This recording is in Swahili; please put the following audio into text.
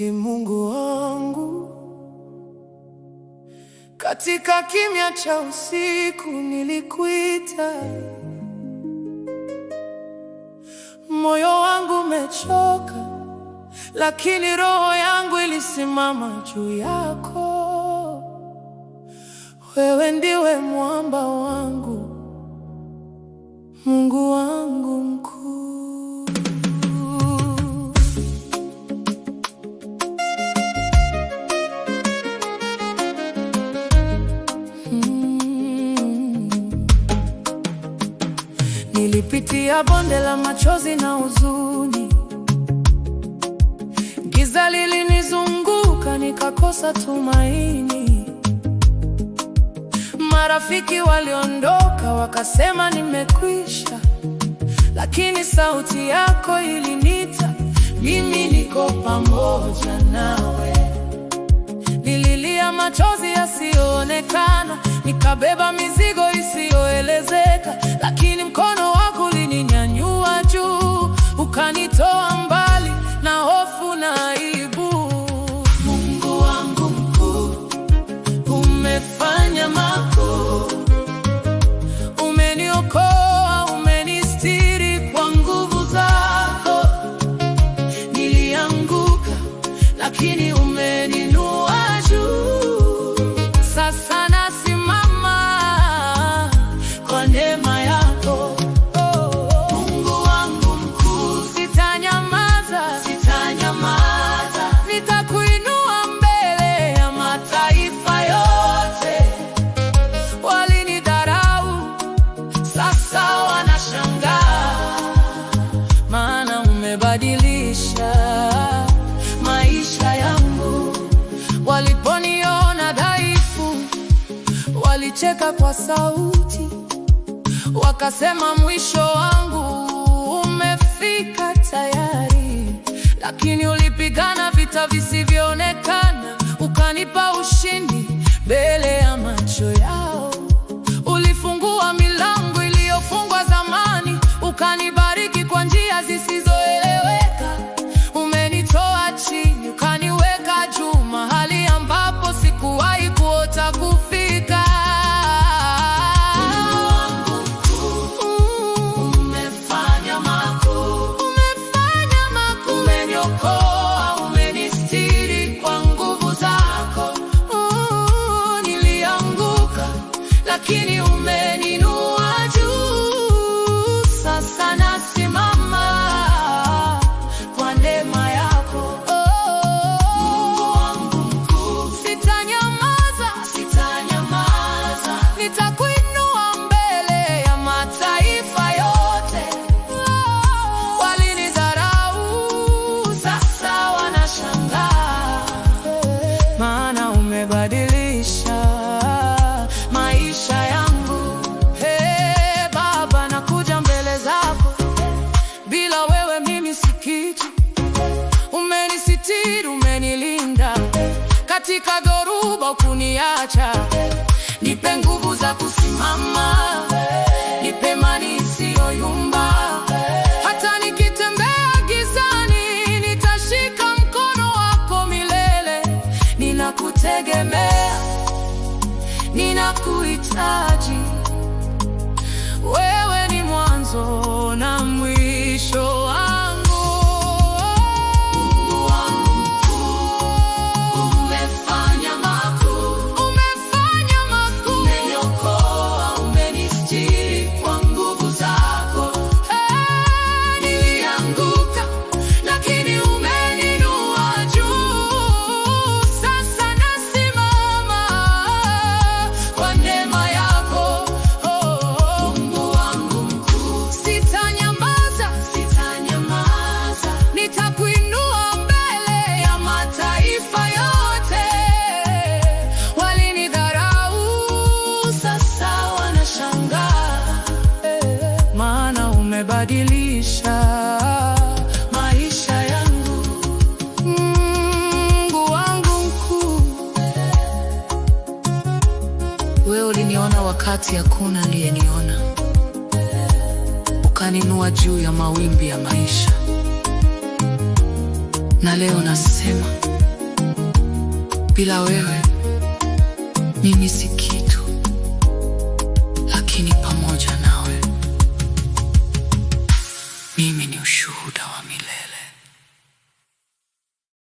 Mungu wangu, katika kimya cha usiku nilikuita. Moyo wangu umechoka, lakini roho yangu ilisimama juu yako. Wewe ndiwe mwamba wangu, Mungu wangu mkuu. Nilipitia bonde la machozi na huzuni, giza lilinizunguka nikakosa tumaini. Marafiki waliondoka wakasema nimekwisha, lakini sauti yako iliniita, mimi niko pamoja nawe. Nililia machozi yasiyoonekana, nikabeba mizigo isiyoelezeka, lakini mkono wako ulininyanyua juu, ukanitoa mbali na hofu na aibu. Mungu wangu mkuu, umefanya makuu, umeniokoa, umenistiri kwa nguvu zako. Nilianguka, lakini umeninua juu. Sasa nasimama kwa neema yako. Mungu wangu mkuu, sitanyamaza, sitanyamaza. Nitakuinua mbele ya mataifa yote. Walinidharau, sasa wanashangaa, maana umebadilisha maisha yangu. Waliponiona dhaifu, walicheka kwa sauti, wakasema mwisho wangu umefika tayari. Lakini ulipigana vita visivyoonekana, ukanipa ushindi mbele ya macho yao. Ulifungua milango iliyofungwa zamani, ukanibariki kwa njia zisizoeleweka. Umenitoa chini, ukaniweka juu, mahali ambapo sikuwahi kuota kufika. Mungu wangu mkuu, umefanya makuu, umefanya makuu. Umeniokoa, umenistiri kwa nguvu zako. Nilianguka, lakini umeninua juu. Sasa nasimama kwa neema yako. Mungu wangu mkuu, sitanyamaza, sitanyamaza. Nitakuinua mbele ya mataifa yote. Walinidharau, sasa wanashangaa, maana umebadilisha maisha yangu. Hey, Baba, nakuja mbele zako, bila wewe mimi si kitu. Umenisitiri, umenilinda katika dhoruba, kuniacha. Nipe nguvu za kusimama, nipe imani isiyoyumba. Hata nikitembea gizani, nitashika mkono wako milele. Ninakutegemea, ninakuhitaji. Wewe ni mwanzo na mwisho wangu. Mungu wangu mkuu, umefanya makuu, umefanya makuu. Umeniokoa, umenistiri kwa nguvu zako. Nilianguka, lakini umeninua juu. Sasa nasimama kwa neema yako. Mungu wangu mkuu, sitanyamaza, sitanyamaza. Nitakuinua mbele ya mataifa yote. Walinidharau, sasa wanashangaa, maana umebadilisha maisha yangu. Mungu wangu mkuu, wewe uliniona wakati hakuna aliyeniona, ukaninua juu ya mawimbi ya maisha. Na leo nasema Bila wewe mimi si kitu, lakini pamoja nawe mimi ni ushuhuda wa milele.